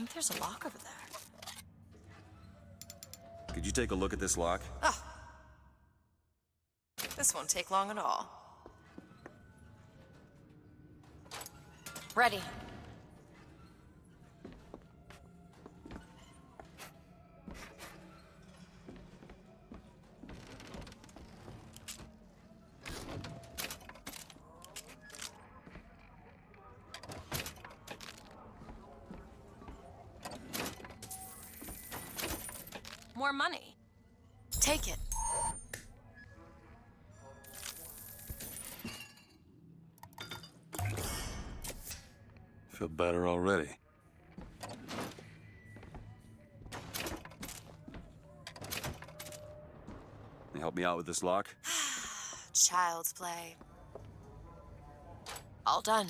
think there's a lock over there. Could you take a look at this lock? Oh. This won't take long at all. Ready. More money. Take it. Feel better already. Can you help me out with this lock? Child's play. All done.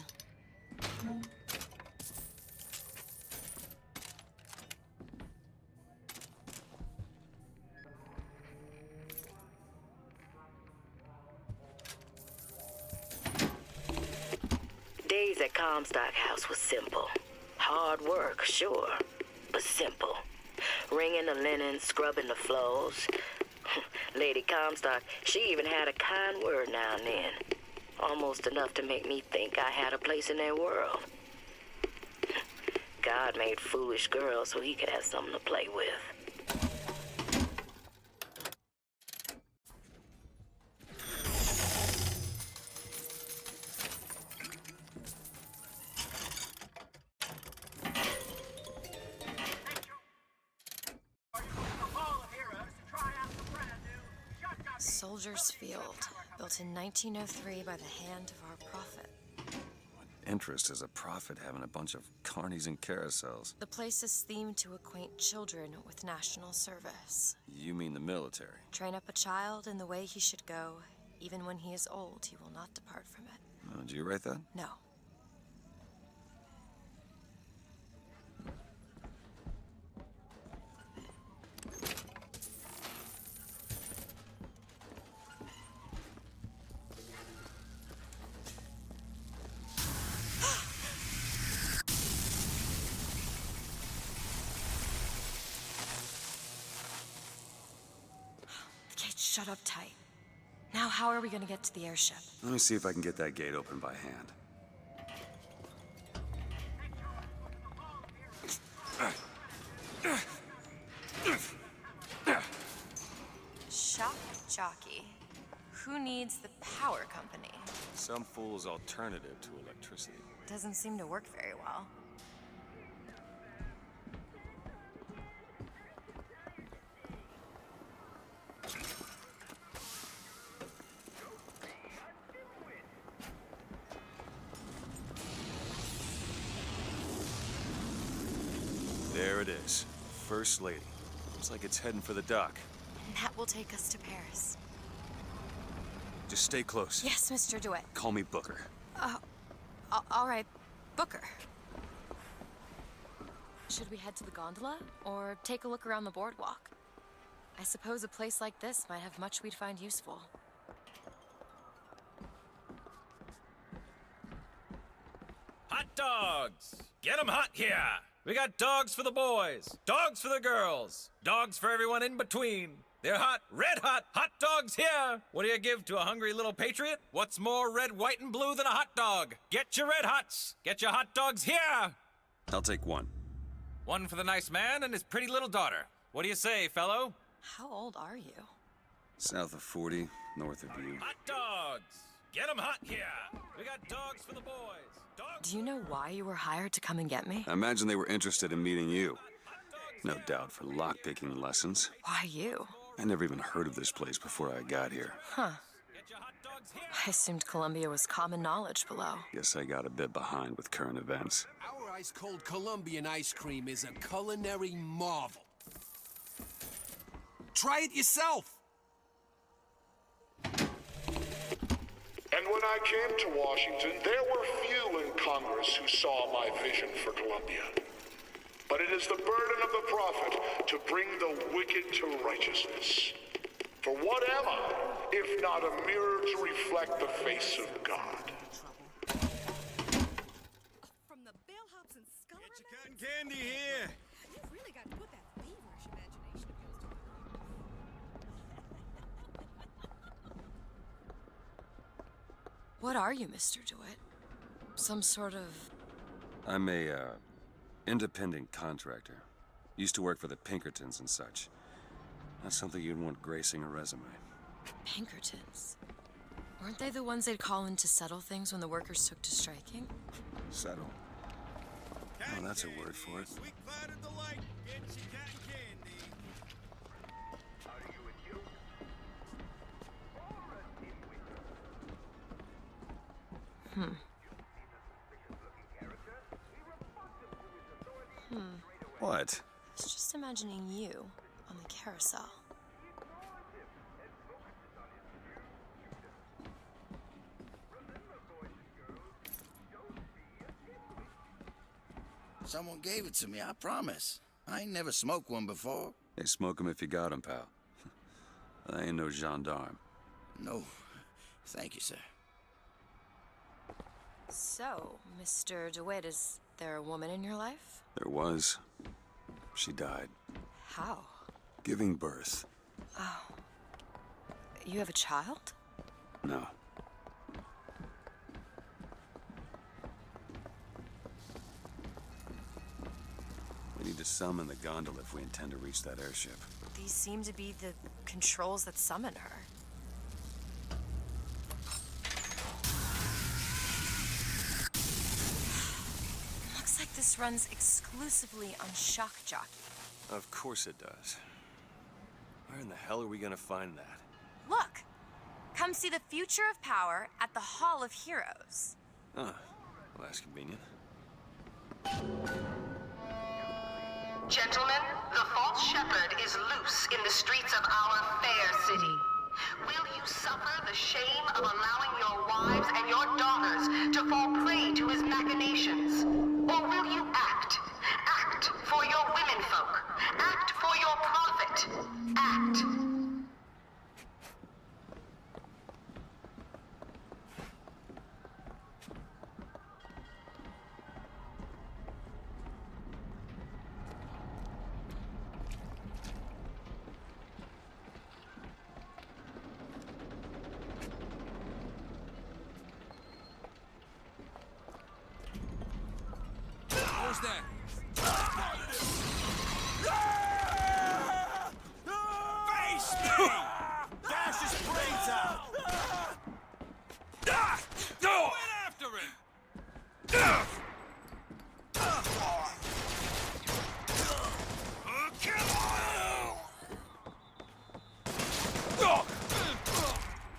Days at Comstock House was simple. Hard work, sure, but simple. Wringing the linen, scrubbing the floors. Lady Comstock, she even had a kind word now and then. Almost enough to make me think I had a place in their world. God made foolish girls so he could have something to play with. Soldier's Field, built in 1903 by the hand of our prophet. What interest has a prophet having a bunch of carnies and carousels? The place is themed to acquaint children with national service. You mean the military? Train up a child in the way he should go. Even when he is old, he will not depart from it. Did you write that? No. Shut up tight. Now how are we gonna get to the airship? Let me see if I can get that gate open by hand. Shock jockey. Who needs the power company? Some fool's alternative to electricity. Doesn't seem to work very well. There it is. First Lady. Looks like it's heading for the dock. And that will take us to Paris. Just stay close. Yes, Mr. DeWitt. Call me Booker. All right, Booker. Should we head to the gondola, or take a look around the boardwalk? I suppose a place like this might have much we'd find useful. Hot dogs! Get 'em hot here! We got dogs for the boys, dogs for the girls, dogs for everyone in between. They're hot, red hot, hot dogs here! What do you give to a hungry little patriot? What's more red, white, and blue than a hot dog? Get your red hots! Get your hot dogs here! I'll take one. One for the nice man and his pretty little daughter. What do you say, fellow? How old are you? South of 40, north of you. Hot dogs! Get 'em hot here! We got dogs for the boys. Dogs. Do you know why you were hired to come and get me? I imagine they were interested in meeting you. No doubt for lockpicking lessons. Why you? I never even heard of this place before I got here. Huh. Get your hot dogs here! I assumed Columbia was common knowledge below. Guess I got a bit behind with current events. Our ice-cold Colombian ice cream is a culinary marvel. Try it yourself! And when I came to Washington, there were few in Congress who saw my vision for Columbia. But it is the burden of the prophet to bring the wicked to righteousness. For what am I, if not a mirror to reflect the face of God? From the bellhops and scullery Get your cotton candy here. What are you, Mr. DeWitt? Some sort of... I'm a, independent contractor. Used to work for the Pinkertons and such. Not something you'd want gracing a resume. Pinkertons? Weren't they the ones they'd call in to settle things when the workers took to striking? Settle. Oh, that's a word for it. Sweet cloud of delight. Get your cotton candy. What? I was just imagining you on the carousel. Someone gave it to me, I promise. I ain't never smoked one before. Hey, smoke 'em if you got 'em, pal. I ain't no gendarme. No, thank you, sir. So, Mr. DeWitt, is there a woman in your life? There was. She died. How? Giving birth. You have a child? No. We need to summon the gondola if we intend to reach that airship. These seem to be the controls that summon her. Looks like this runs exclusively on shock jockey. Of course it does. Where in the hell are we gonna find that? Look! Come see the future of power at the Hall of Heroes. Huh. Well, that's convenient. Gentlemen, the false shepherd is loose in the streets of our fair city. Will you suffer the shame of allowing your wives and your daughters to fall prey to his machinations? Or will you act? Act for your womenfolk. Act for your profit. Act. Where's that? Face me! Dash his brains out! Went after him!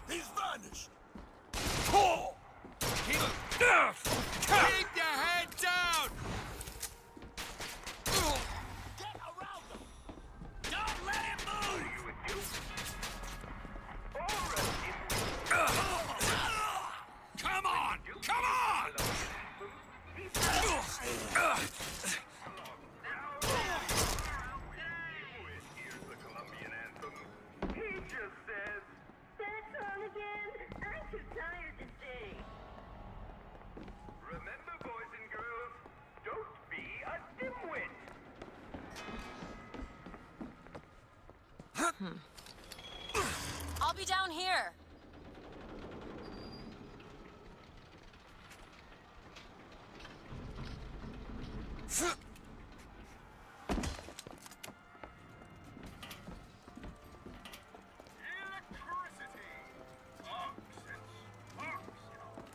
He's vanished! Keep your head down! Get around them! Don't let him move! Come on! Come on! That's all again. I'm too tired to sing. Remember, boys and girls, don't be a dimwit. I'll be down here. Electricity. Sparks and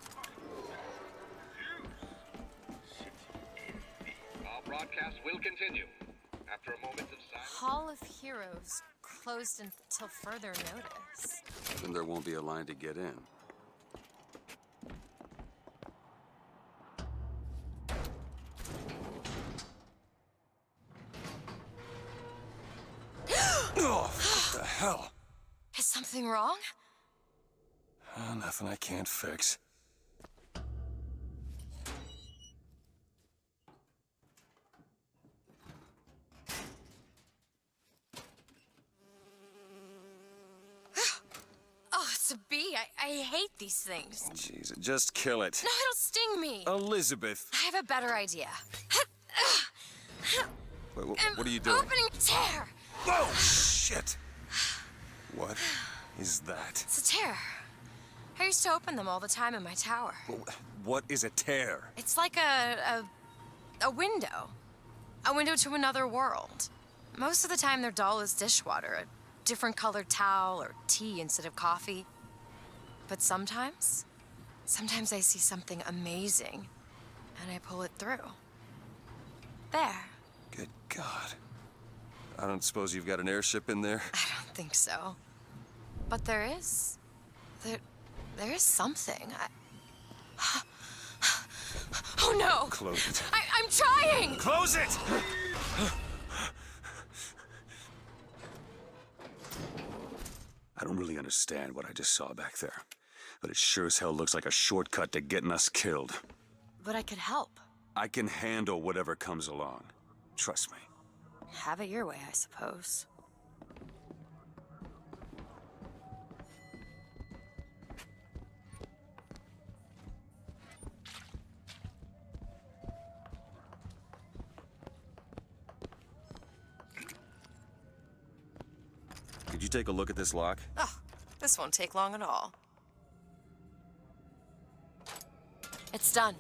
sparks. Our broadcast will continue after a moment of silence. Hall of Heroes closed until further notice. Then there won't be a line to get in. Oh, what the hell? Is something wrong? Nothing I can't fix. Oh, it's a bee. I hate these things. Jeez, just kill it. No, it'll sting me. Elizabeth! I have a better idea. Wait, what are you doing? Opening a tear. Oh, shit! What is that? It's a tear. I used to open them all the time in my tower. What is a tear? It's like a window. A window to another world. Most of the time they're dull as dishwater, a different colored towel or tea instead of coffee. But sometimes I see something amazing, and I pull it through. There. Good God. I don't suppose you've got an airship in there? I don't think so. But there is. There is something. Oh no! Close it. I'm trying! Close it! I don't really understand what I just saw back there, but it sure as hell looks like a shortcut to getting us killed. But I could help. I can handle whatever comes along. Trust me. Have it your way, I suppose. Could you take a look at this lock? Oh, this won't take long at all. It's done.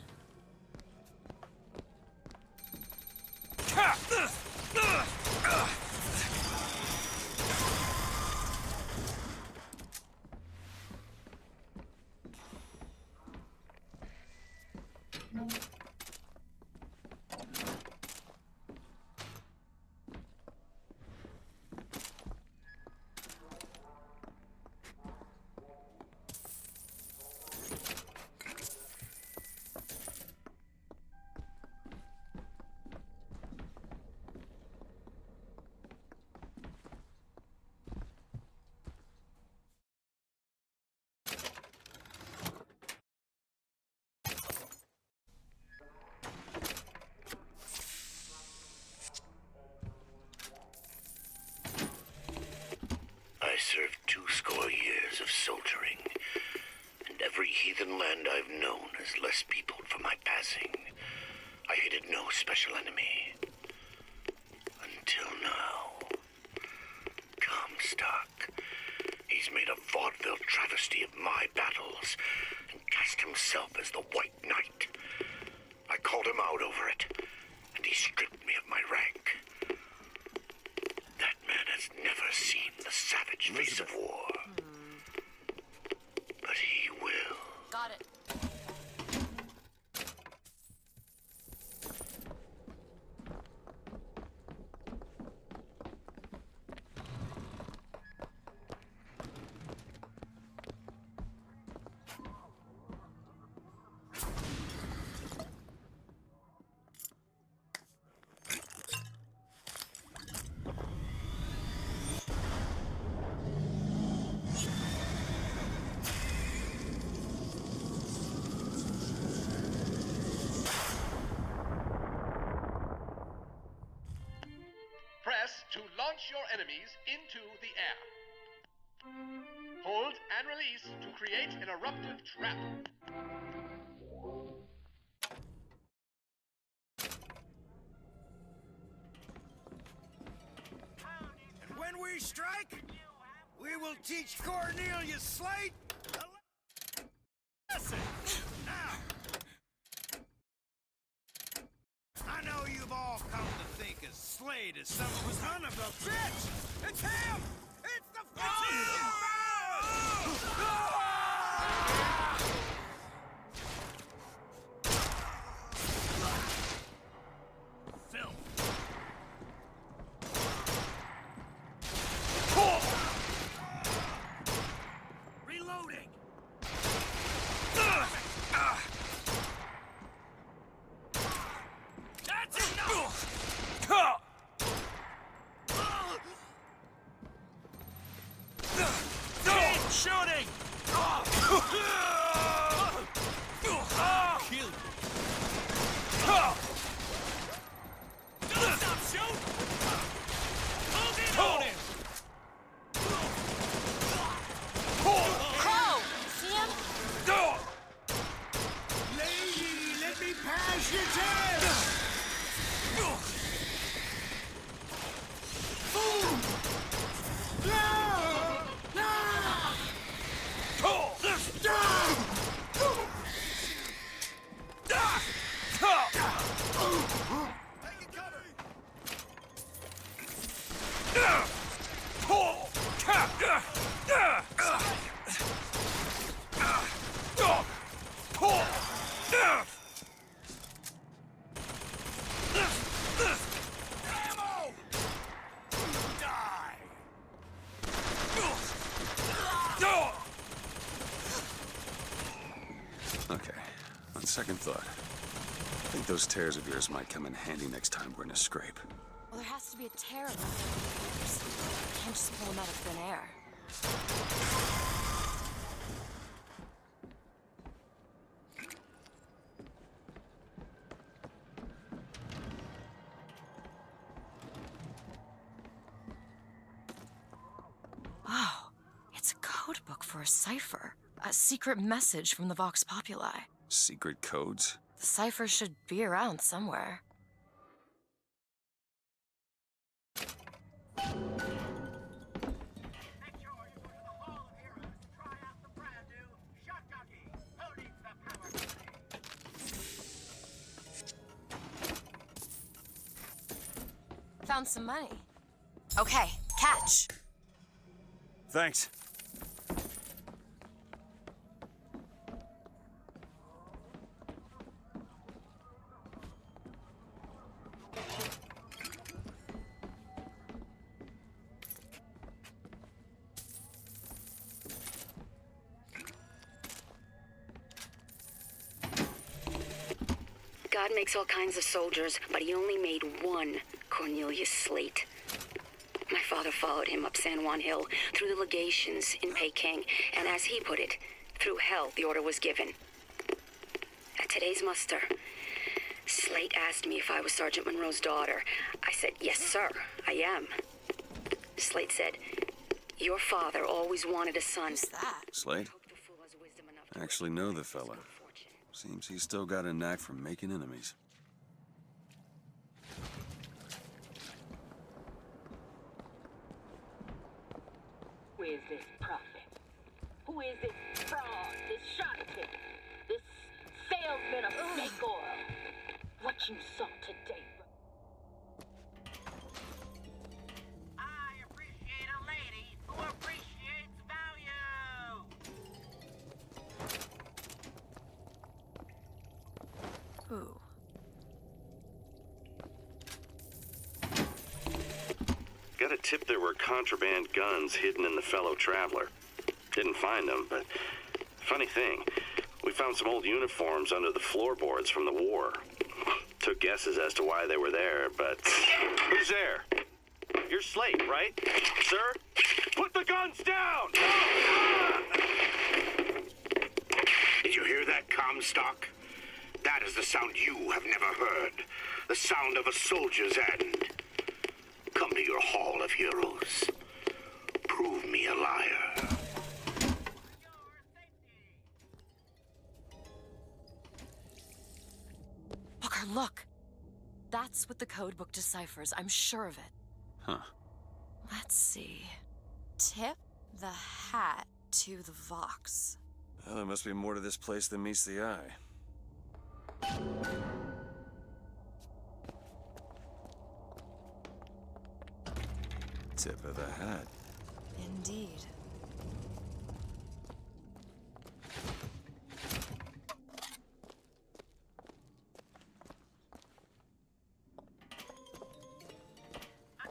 I served 20 years of soldiering, and every heathen land I've known is less peopled for my passing. I hated no special enemy. Until now. Comstock. He's made a vaudeville travesty of my battles, and cast himself as the White Knight. I called him out over it, and he stripped me of my rank. That man has never seen the savage face of war. But he will. Got it. Press to launch your enemies into the air. Hold and release to create an eruptive trap. And when we strike, we will teach Cornelius Slate a lesson. Now, I know you've all come to think of Slate as some son of a bitch. It's him! It's the fucking Phil. Reloading. That's enough. Keep shooting. Kill you. Don't stop shooting. Hold in on him. Crow! See him? Lady, let me pass your test. No! No! Ammo! Die! Okay, on second thought, I think those tears of yours might come in handy next time we're in a scrape. Well, there has to be a tear in the fingers. I can't just pull them out of thin air. Oh, it's a code book for a cipher. A secret message from the Vox Populi. Secret codes? The cipher should be around somewhere. Found some money. Okay, catch. Thanks. God makes all kinds of soldiers, but he only made one Cornelius Slate. My father followed him up San Juan Hill, through the legations in Peking, and as he put it, through hell the order was given. At today's muster, Slate asked me if I was Sergeant Monroe's daughter. I said, yes, sir, I am. Slate said, your father always wanted a son. Who's that? Slate? I actually know the fella. Seems he's still got a knack for making enemies. Who is this prophet? Who is this fraud, this charlatan, this salesman of fake oil? What you saw today, I appreciate a lady who appreciates value! Ooh. Got a tip there were contraband guns hidden in the fellow traveler. Didn't find them, but funny thing, we found some old uniforms under the floorboards from the war. Took guesses as to why they were there, but... Who's there? You're Slate, right? Sir? Put the guns down! Did you hear that, Comstock? That is the sound you have never heard. The sound of a soldier's end. Come to your Hall of Heroes. Prove me a liar. Booker, look. That's what the codebook deciphers. I'm sure of it. Huh. Let's see. Tip the hat to the Vox. Well, there must be more to this place than meets the eye. Tip of the hat. Indeed.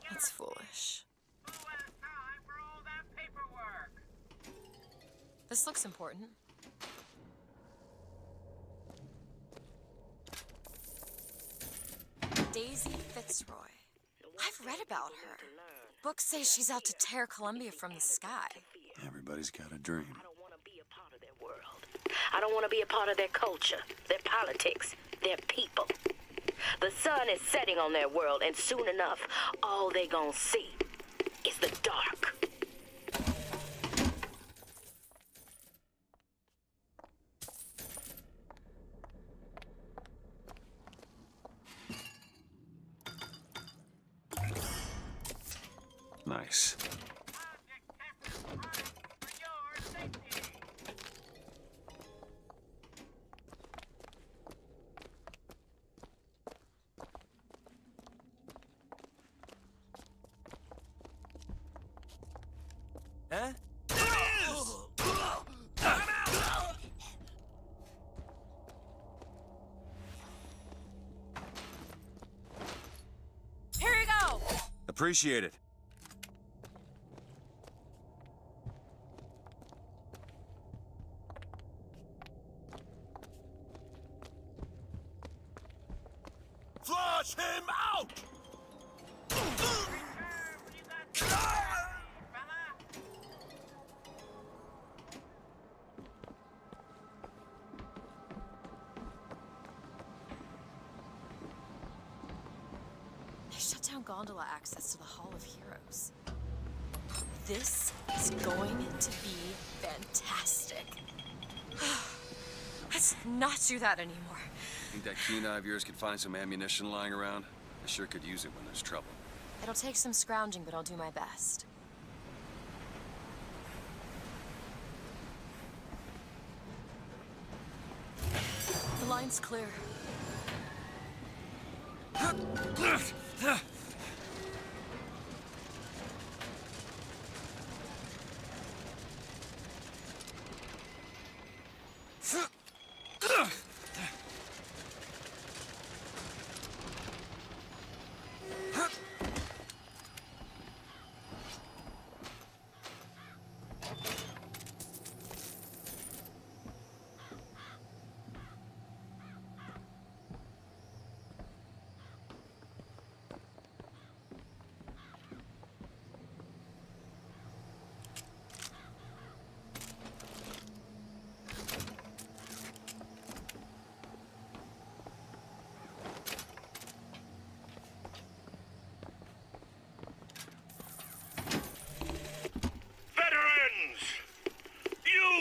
That's foolish. Who has time for all that paperwork? This looks important. Daisy Fitzroy. I've read about her. Books say she's out to tear Columbia from the sky. Everybody's got a dream. I don't want to be a part of their world. I don't want to be a part of their culture, their politics, their people. The sun is setting on their world, and soon enough, all they gonna see is the dark. Nice. Huh? Appreciate it. Flush him out! They shut down gondola access to the Hall of Heroes. This is going to be fantastic. Let's not do that anymore. Think that keen eye of yours could find some ammunition lying around? I sure could use it when there's trouble. It'll take some scrounging, but I'll do my best. The line's clear.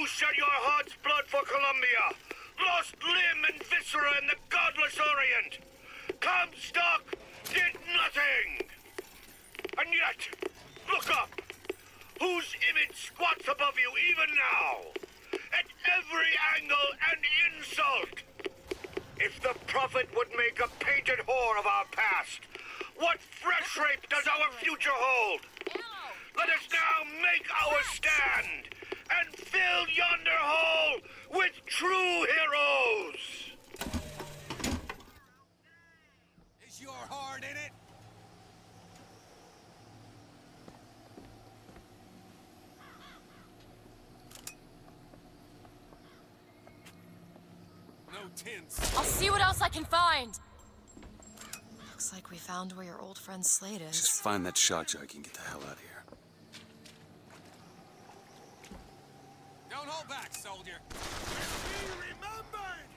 Shed your heart's blood for Columbia, lost limb and viscera in the godless Orient. Comstock did nothing. And yet, look up. Whose image squats above you even now? At every angle and insult. If the prophet would make a painted whore of our past, what fresh rape does our future hold? Let us now make our stand and fill yonder hole with true heroes! Is your heart in it? No tints. I'll see what else I can find. Looks like we found where your old friend Slate is. Just find that shot jug and get the hell out of here. Don't hold back, soldier. Be remembered!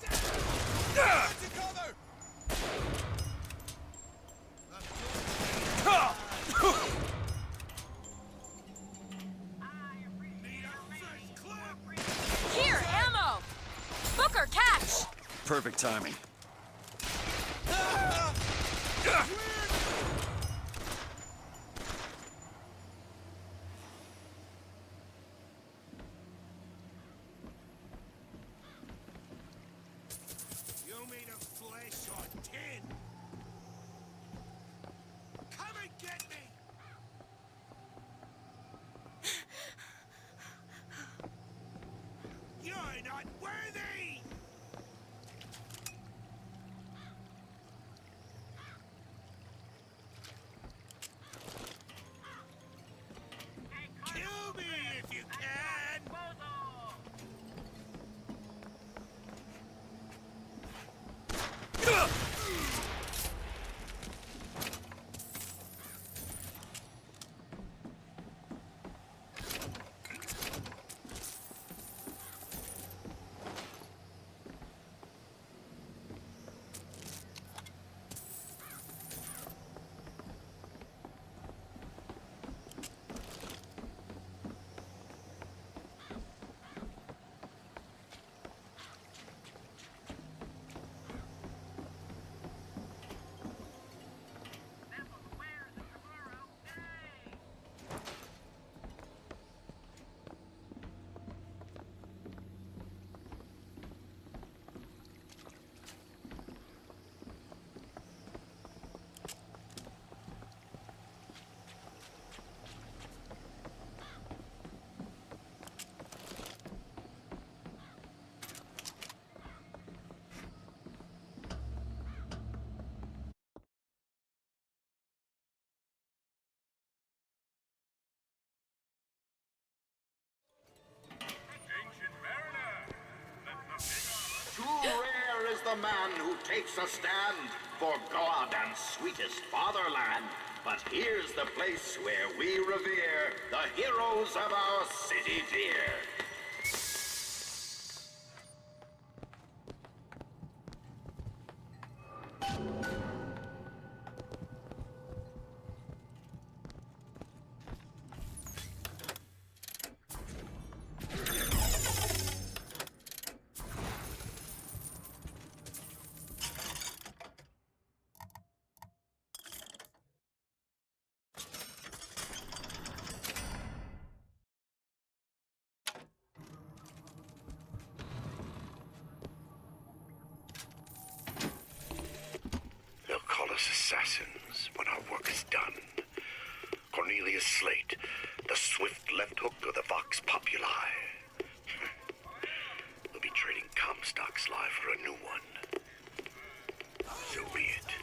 Get to cover! Here, ammo! Booker, catch! Perfect timing. You made of flesh or tin? Come and get me! You're not worthy! Kill me if you can! the man who takes a stand for God and sweetest fatherland. But here's the place where we revere the heroes of our city dear. They'll call us assassins when our work is done. Cornelius Slate, the swift left hook of the Vox Populi. We'll be trading Comstock's life for a new one. So be it.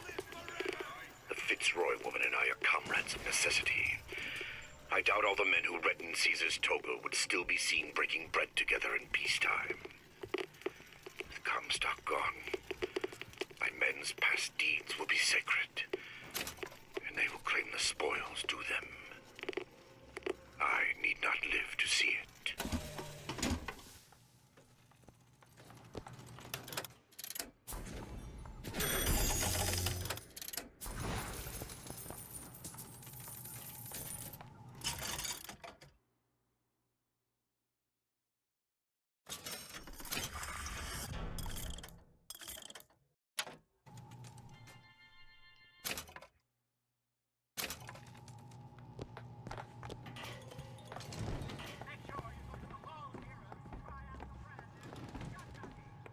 The Fitzroy woman and I are comrades of necessity. I doubt all the men who reddened Caesar's toga would still be seen breaking bread together in peacetime. With Comstock gone, my men's past deeds will be sacred, and they will claim the spoils due them. I need not live to see it.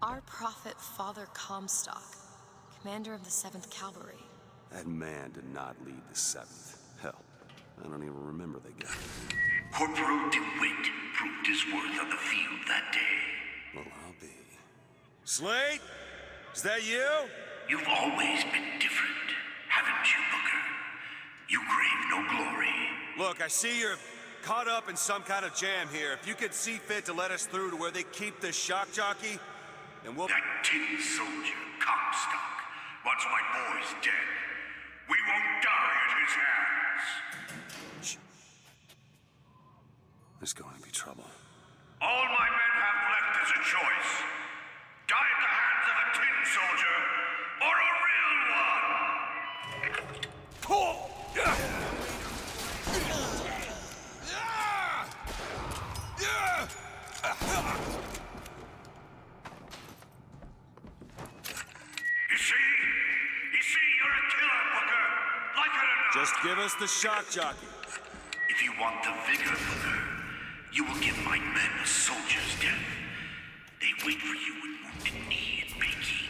Our prophet, Father Comstock, commander of the 7th Cavalry. That man did not lead the 7th. Hell, I don't even remember the guy. Corporal DeWitt proved his worth on the field that day. Well, I'll be. Slate? Is that you? You've always been different, haven't you, Booker? You crave no glory. Look, I see you're caught up in some kind of jam here. If you could see fit to let us through to where they keep this shock jockey, then we'll... That tin soldier, Comstock, wants my boys dead. We won't die at his hands. There's going to be trouble. All my men have left is a choice. Die at the hands of a tin soldier, or a real one! You see, you're a killer, Booker. Like it or not. Just give us the shock jockey. If you want the vigor, Booker, you will give my men a soldier's death. They wait for you with wounded knee in Peking.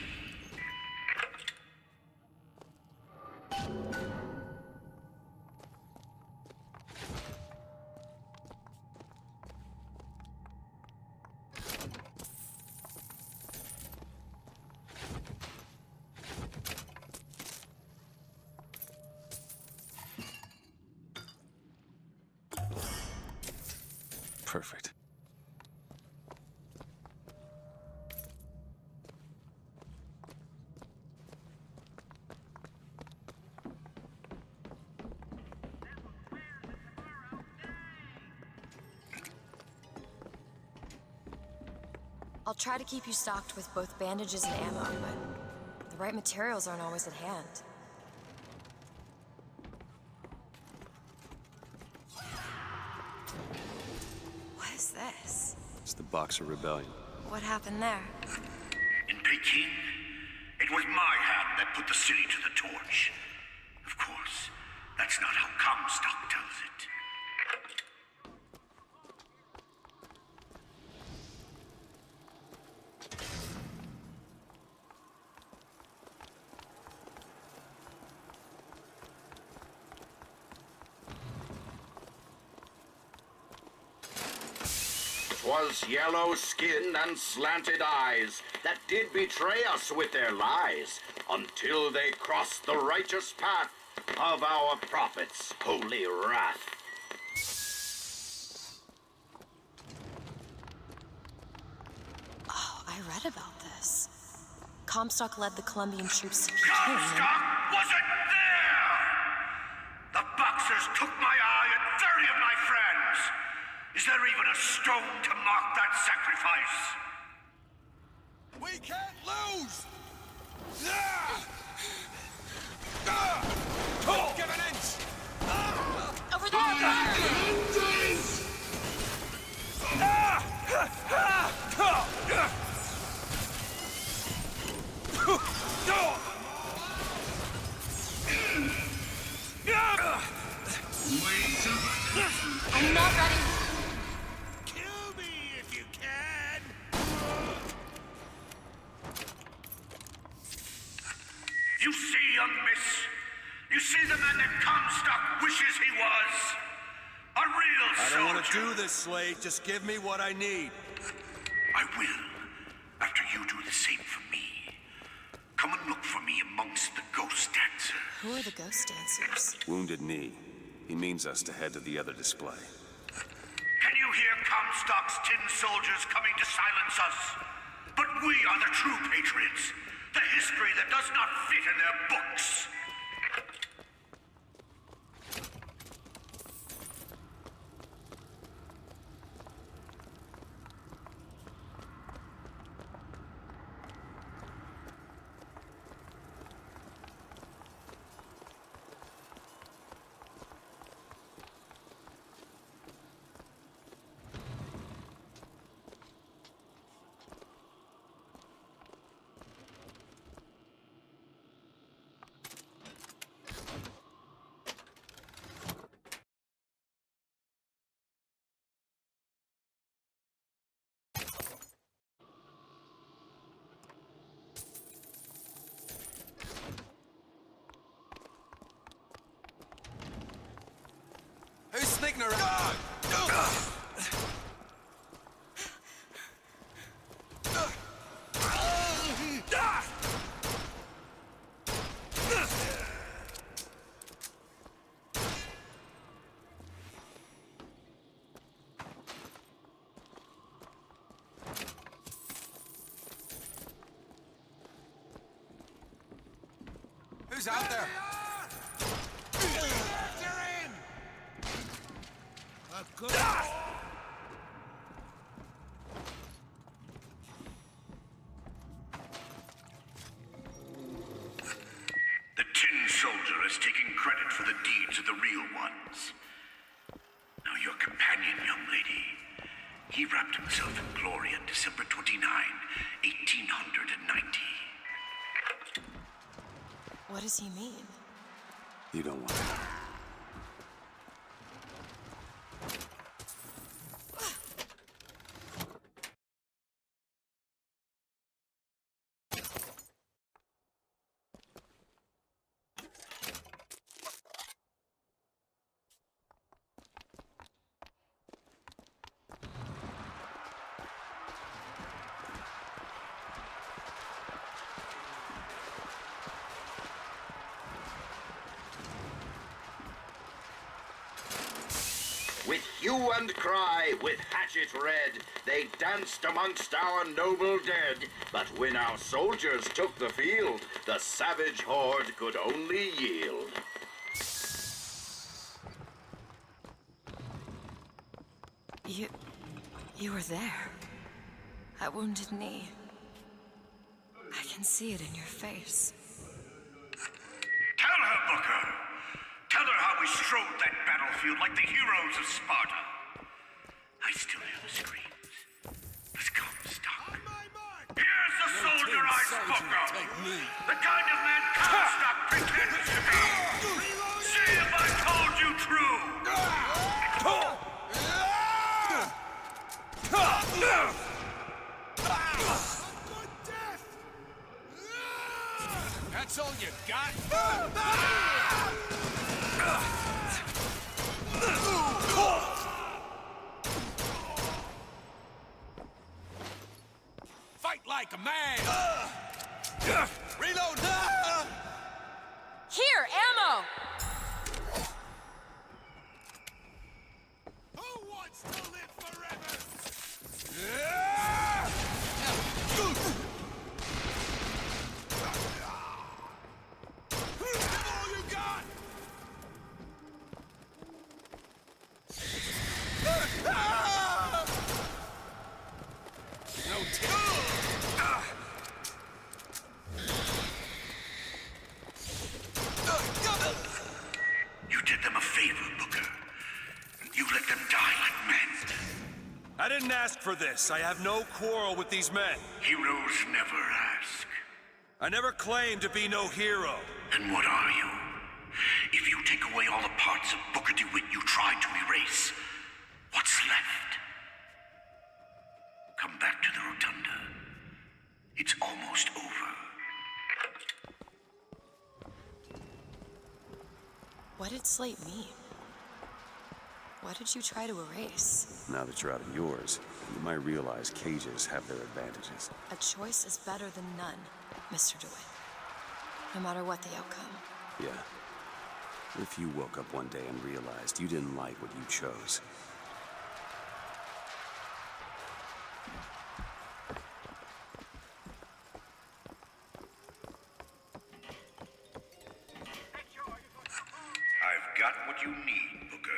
Perfect. I'll try to keep you stocked with both bandages and ammo, but the right materials aren't always at hand. What is this? It's the Boxer Rebellion. What happened there? In Peking, it was my hand that put the city to the torch. Of course, that's not how Comstock tells it. Was yellow skin and slanted eyes that did betray us with their lies until they crossed the righteous path of our prophet's holy wrath. Oh, I read about this. Comstock led the Colombian troops to Peking. Comstock wasn't there! The Boxers took my eye and 30 of my friends! Is there even a stone to mark that sacrifice? We can't lose! Give an inch! Over there! I'm not ready. Kill me if you can! You see, young miss? You see the man that Comstock wishes he was? A real soldier. I don't want to do this, Slate. Just give me what I need. I will, after you do the same for me. Come and look for me amongst the ghost dancers. Who are the ghost dancers? Wounded Knee. He means us to head to the other display. Can you hear Comstock's tin soldiers coming to silence us? But we are the true patriots. The history that does not fit in their books. Who's sneaking around? Who's out there? The tin soldier is taking credit for the deeds of the real ones. Now your companion, young lady, he wrapped himself in glory on December 29, 1890. What does he mean? You don't want to know. With hue and cry, with hatchet red, they danced amongst our noble dead. But when our soldiers took the field, the savage horde could only yield. You were there. At Wounded Knee. I can see it in your face. Tell her, Booker! Tell her how we strode that battlefield like the heroes of Sparta. I still hear the screams. It's Comstock. Here's the soldier I spoke of! The kind of man Comstock pretends to be! See if I told you true! That's all you got? Fight like a man! Reload! Here, ammo! Who wants to live forever? You did them a favor, Booker. You let them die like men. I didn't ask for this. I have no quarrel with these men. Heroes never ask. I never claimed to be no hero. Then what are you? If you take away all the parts of Booker DeWitt you tried to erase, what's left? Come back to the Rotunda. It's almost over. What did Slate mean? What did you try to erase? Now that you're out of yours, you might realize cages have their advantages. A choice is better than none, Mr. DeWitt. No matter what the outcome. Yeah. If you woke up one day and realized you didn't like what you chose. I've got what you need, Booker.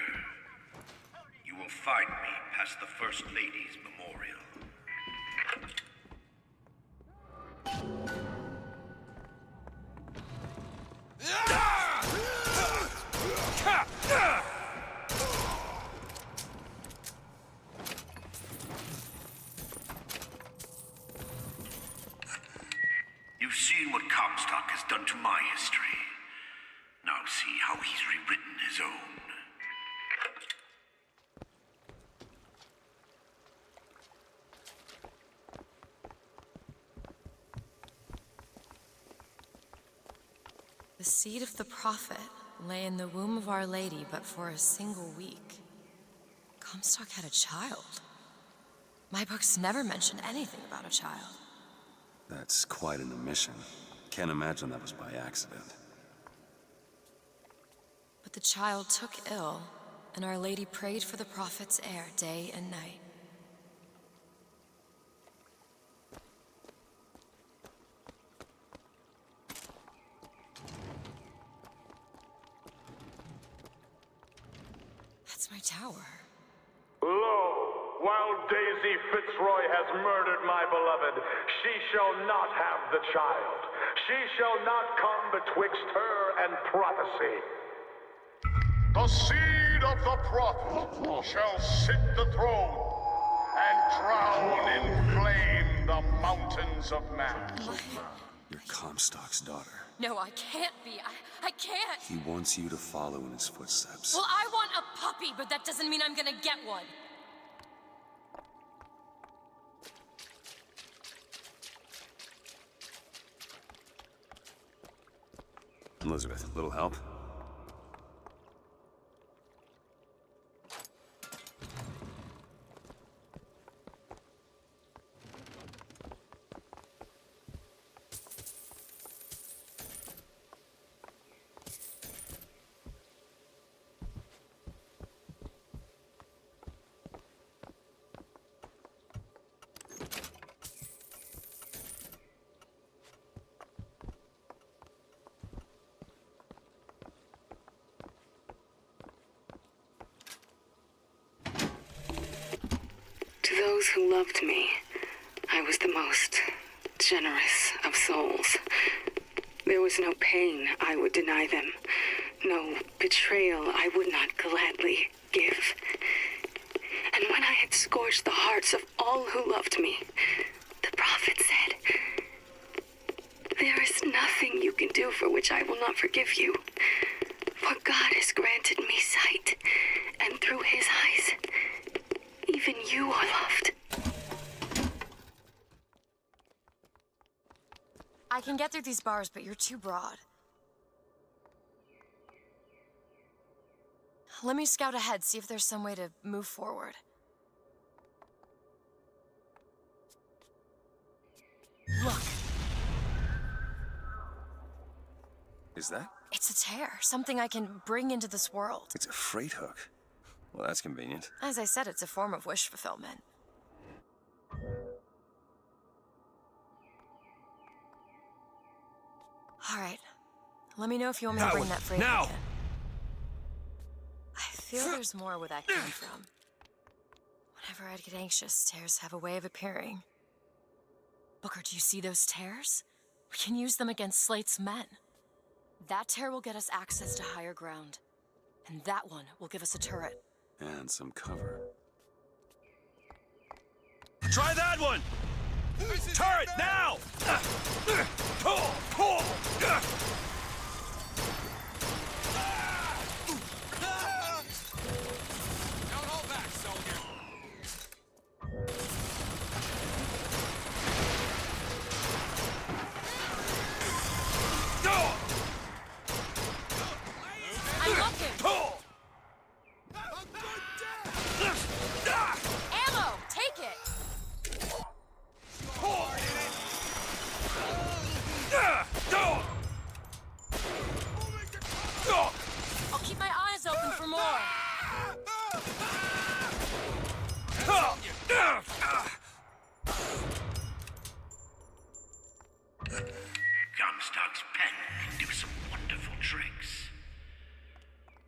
You will find me past the First Lady's memorial. You've seen what Comstock has done to my history. Now see how he's rewritten his own. The seed of the prophet lay in the womb of Our Lady, but for a single week. Comstock had a child. My books never mention anything about a child. That's quite an omission. Can't imagine that was by accident. But the child took ill, and Our Lady prayed for the prophet's heir day and night. That's my tower. Lo, while Daisy Fitzroy has murdered my beloved, she shall not have the child. She shall not come betwixt her and prophecy. The seed of the prophet shall sit the throne and drown in flame the mountains of man. You're Comstock's daughter. No, I can't be. I can't. He wants you to follow in his footsteps. Well, I want a puppy, but that doesn't mean I'm gonna get one. Elizabeth, little help? To those who loved me, I was the most generous of souls. There was no pain I would deny them, no betrayal I would not gladly give. And when I had scorched the hearts of all who loved me, the prophet said, "There is nothing you can do for which I will not forgive you. For God has granted me sight, and through his eyes, even you are loved." I can get through these bars, but you're too broad. Let me scout ahead, see if there's some way to move forward. Look. Is that? It's a tear, something I can bring into this world. It's a freight hook. Well, that's convenient. As I said, it's a form of wish fulfillment. All right. Let me know if you want me to bring that freight hook in. I feel there's more where that came from. Whenever I'd get anxious, tears have a way of appearing. Booker, do you see those tears? We can use them against Slate's men. That tear will get us access to higher ground. And that one will give us a turret. And some cover. Try that one! Turret, now! Don't hold back, soldier. I'm looking! Ammo! Take it! I'll keep my eyes open for more. Comstock's pen can do some wonderful tricks.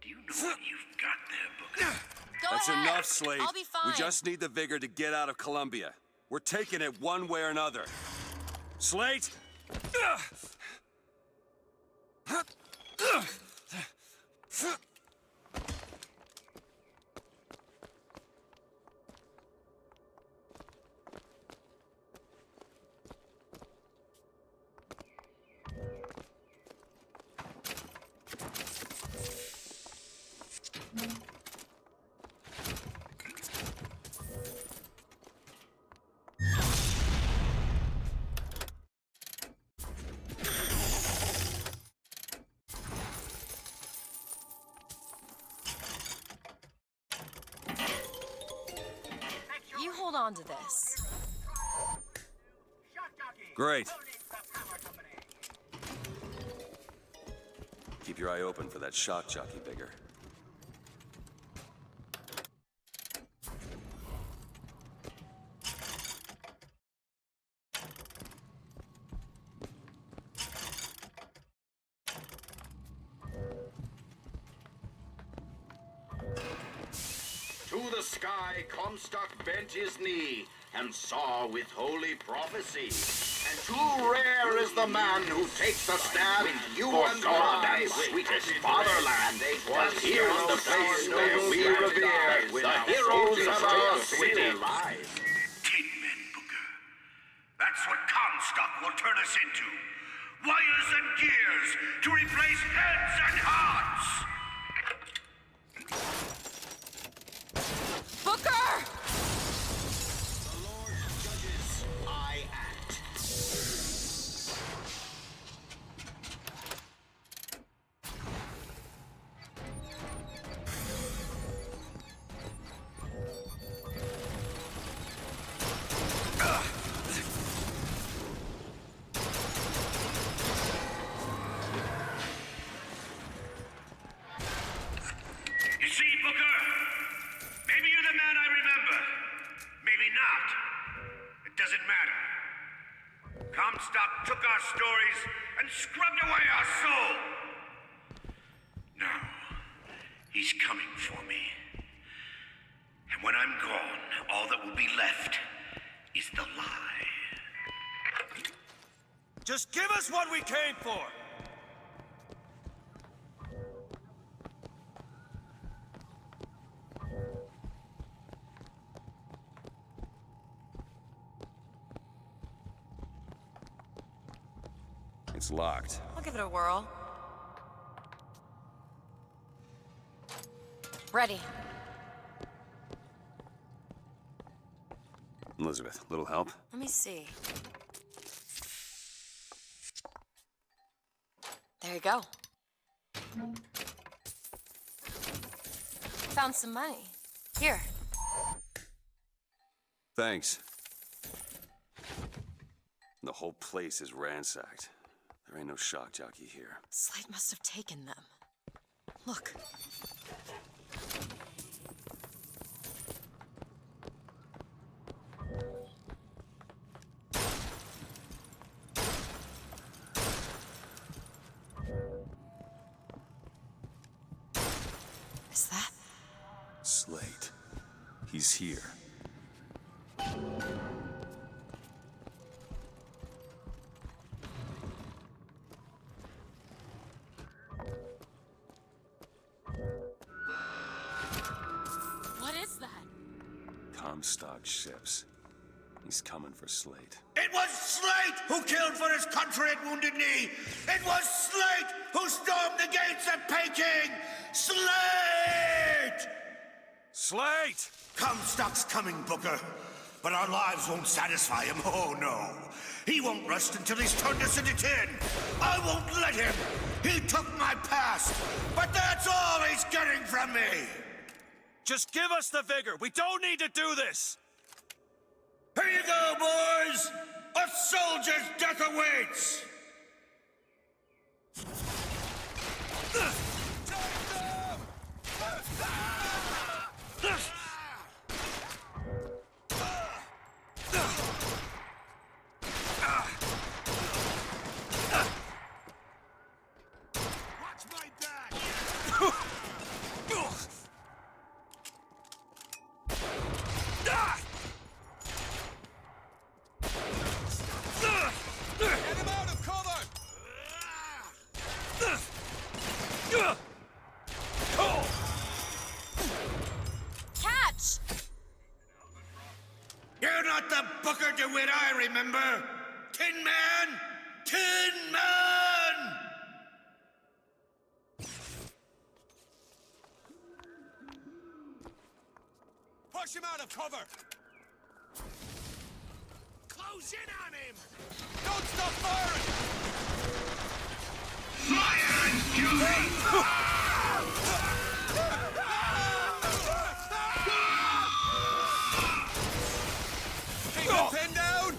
Do you know what you've got there, Booker? Go That's ahead. enough, Slate. I'll be fine. We just need the vigor to get out of Columbia. We're taking it one way or another. Slate! You hold on to this. Great. Keep your eye open for that shock jockey vigor. To the sky, Comstock bent his knee and saw with holy prophecy. And too rare is the man who takes a stand for God and sweetest fatherland. Was here in the place where we revere the heroes of our city. Tin men, Booker. That's what Comstock will turn us into. Wires and gears to replace heads and hearts. Booker! The Lord judges, I act. You see, Booker? Maybe you're the man I remember. Maybe not. It doesn't matter. Comstock took our stories and scrubbed away our soul. Now, he's coming for me. And when I'm gone, all that will be left is the lie. Just give us what we came for! It's locked. I'll give it a whirl. Ready. Elizabeth, little help? Let me see. There you go. Found some money. Here. Thanks. The whole place is ransacked. There ain't no shock jockey here. Slate must have taken them. Look. Is that? Slate. He's here. Comstock ships. He's coming for Slate. It was Slate who killed for his country at Wounded Knee! It was Slate who stormed the gates at Peking! Slate! Slate! Comstock's coming, Booker. But our lives won't satisfy him, oh no. He won't rest until he's turned us into tin. I won't let him. He took my past, but that's all he's getting from me. Just give us the vigor. We don't need to do this. Here you go, boys. A soldier's death awaits. Watch my back! Get him out of cover! Catch! You're not the Booker DeWitt I remember. Tin Man! Tin Man! Push him out of cover! Close in on him! Don't stop firing! Fire and Keep the pin down!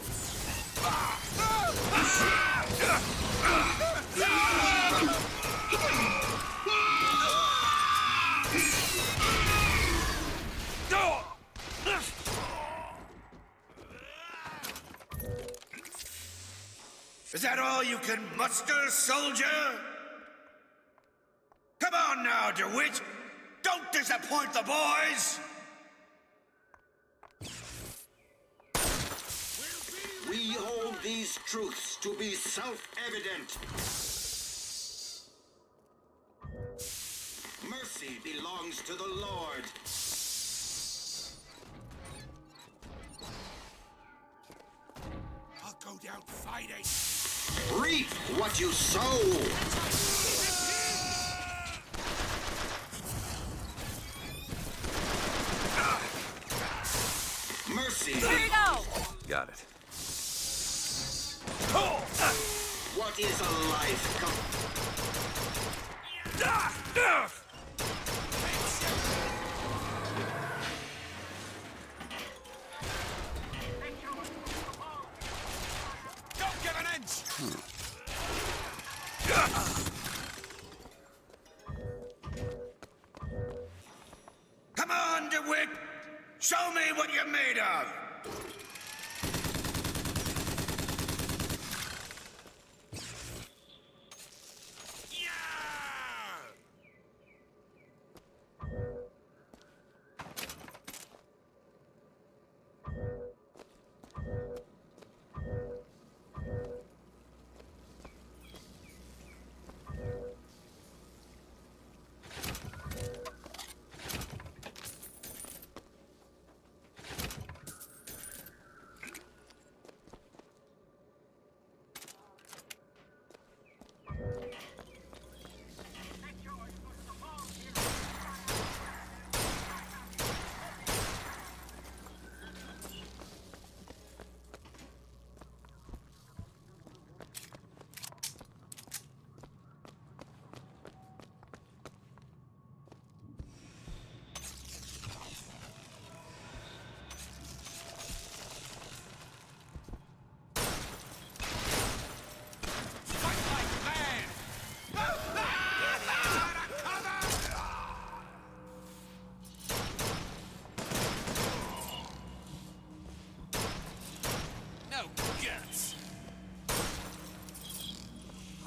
Is that all you can muster, soldier? Come on now, DeWitt! Don't disappoint the boys! We hold these truths to be self-evident. Mercy belongs to the Lord. I'll go down fighting. Reap what you sow. Mercy. Here you go! Got it. What is a life? Don't give an inch! Come on, DeWitt! Show me what you're made of!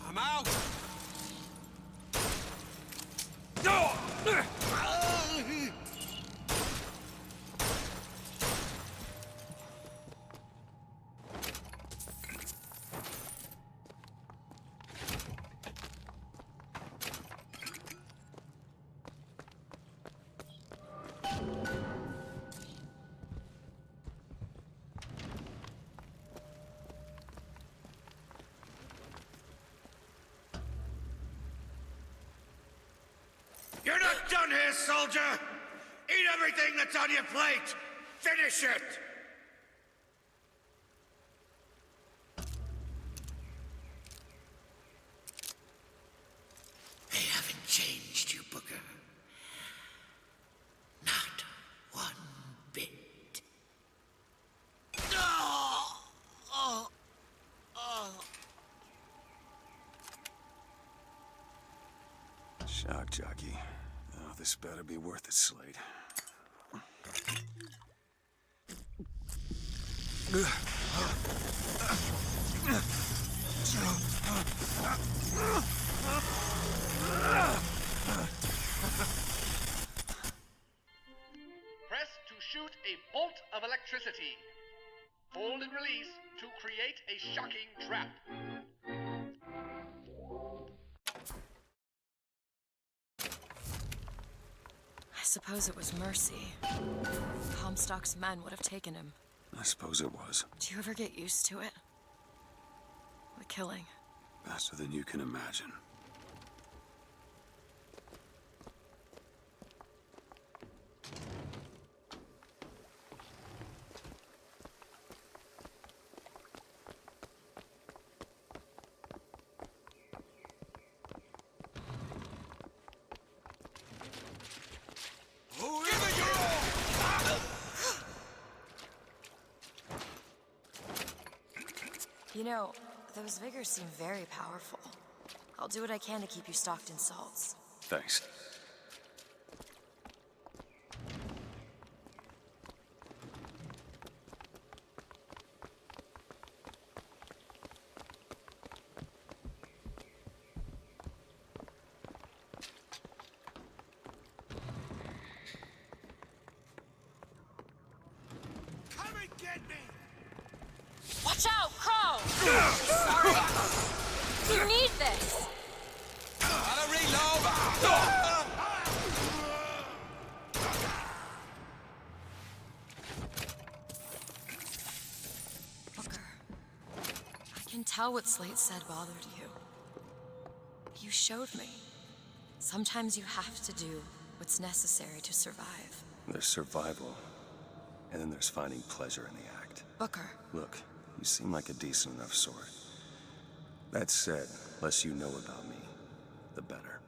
I'm out! soldier! Eat everything that's on your plate! Finish it! They haven't changed you, Booker. Not one bit. Shock jockey. Oh, this better be worth it, Slate. Press to shoot a bolt of electricity. Hold and release to create a shocking trap. I suppose it was mercy. Comstock's men would have taken him. I suppose it was. Do you ever get used to it? The killing. Faster than you can imagine. You know, those vigors seem very powerful. I'll do what I can to keep you stocked in salts. Thanks. Come and get me! Watch out, Crow! Sorry. You need this! Gotta reload! Booker, I can tell what Slate said bothered you. You showed me. Sometimes you have to do what's necessary to survive. There's survival, and then there's finding pleasure in the act. Booker. Look, you seem like a decent enough sort. That said, less you know about me, the better.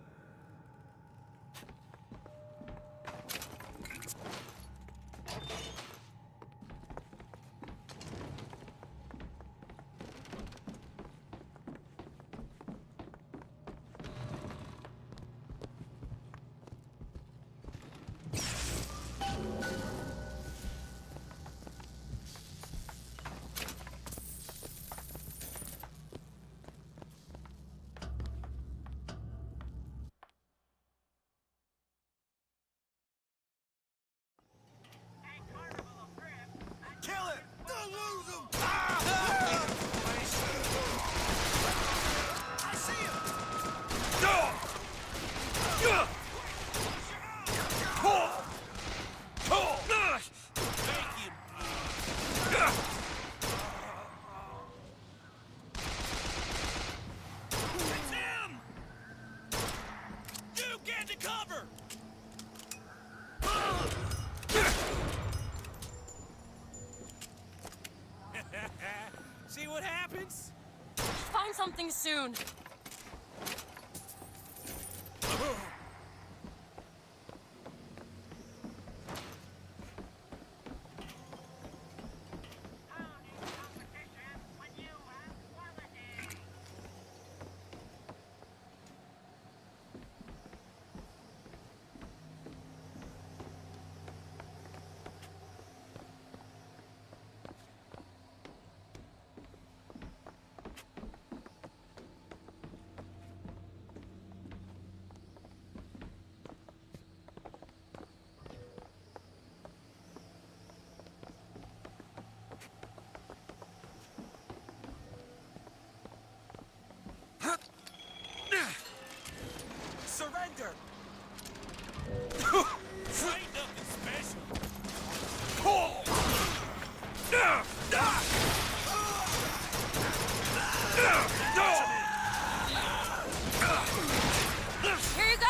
Kill it! Don't lose him! I see him! Thank you. It's him! You get to cover! See what happens? Find something soon. Surrender! Ain't nothing special. Here you go!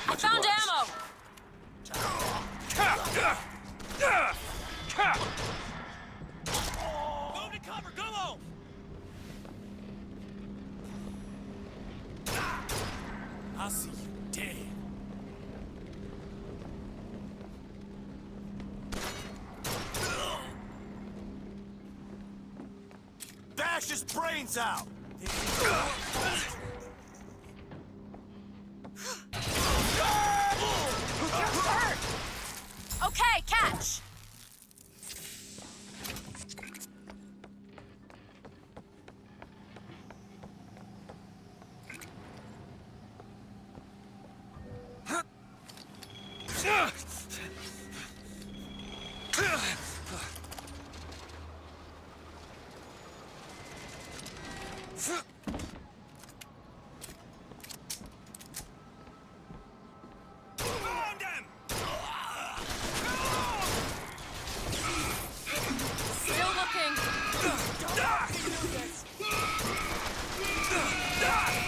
I found ammo! I'll see you dead. Bash his brains out! You're hurt! Okay, catch! Still looking.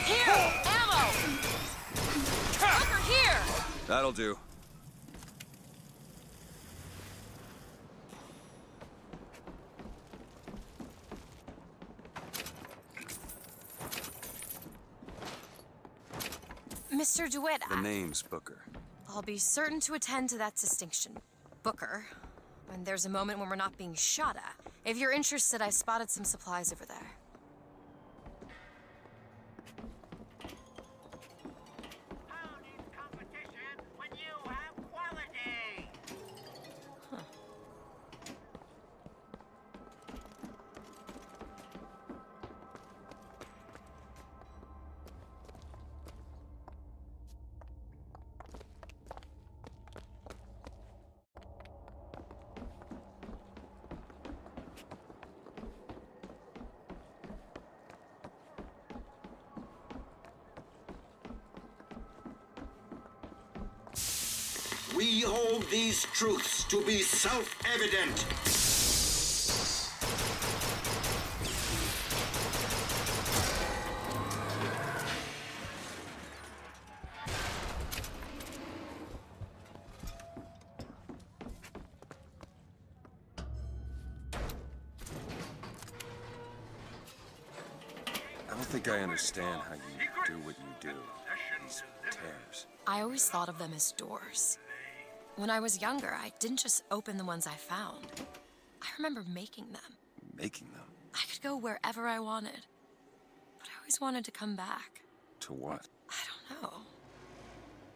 Here! Ammo! Booker, here! That'll do. Mr. DeWitt, The name's Booker. I'll be certain to attend to that distinction. Booker, when there's a moment when we're not being shot at. If you're interested, I spotted some supplies over there. We hold these truths to be self-evident. I don't think I understand how you do what you do. These tears. I always thought of them as doors. When I was younger, I didn't just open the ones I found. I remember making them. Making them? I could go wherever I wanted. But I always wanted to come back. To what? I don't know.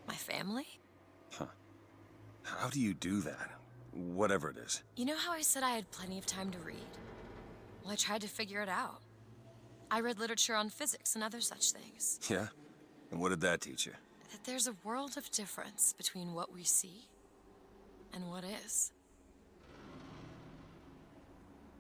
My family? Huh. How do you do that? Whatever it is. You know how I said I had plenty of time to read? Well, I tried to figure it out. I read literature on physics and other such things. Yeah? And what did that teach you? That there's a world of difference between what we see and what is.